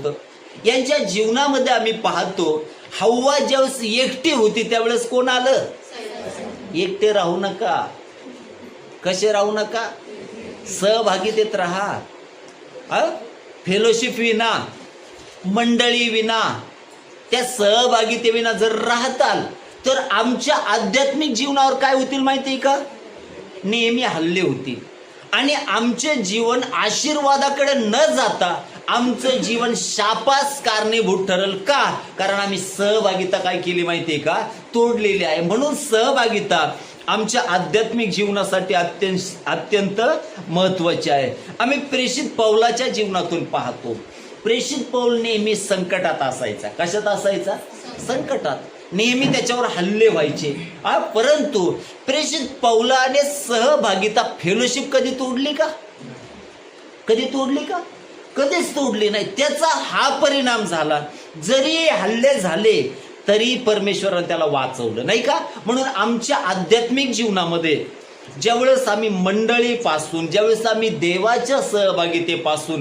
होतं. यांच्या जीवनामध्ये आम्ही पाहतो, हव्वा ज्यावेळेस एकटी होती त्यावेळेस कोण आलं? एकटे राहू नका. कसे राहू नका? सहभागितेत राहा. फेलोशिप विना, मंडळी विना, त्या सहभागितेविना जर राहताल तर आमच्या आध्यात्मिक जीवनावर काय होतील माहिती का? नेहमी हल्ले होतील आणि आमचे जीवन आशीर्वादाकडे न जाता आमचं जीवन शापास कारणीभूत ठरेल. का? कारण आम्ही सहभागिता काय केली माहितीये का? तोडलेली आहे. म्हणून सहभागिता आमच्या आध्यात्मिक जीवनासाठी अत्यंत महत्वाची आहे. आम्ही प्रेषित पौलाच्या जीवनातून पाहतो, प्रेषित पौल नेहमी संकटात असायचा. कशात असायचा? संकटात. नेहमी त्याच्यावर हल्ले व्हायचे. परंतु प्रेषित पौलाने सहभागिता, फेलोशिप कधी तोडली का? कधी तोडली का? कधीच तोडली नाही. त्याचा हा परिणाम झाला, जरी हल्ले झाले तरी परमेश्वराने त्याला वाचवलं, नाही का? म्हणून आमच्या आध्यात्मिक जीवनामध्ये ज्यावेळेस आम्ही मंडळीपासून, ज्यावेळेस आम्ही देवाच्या सहभागितेपासून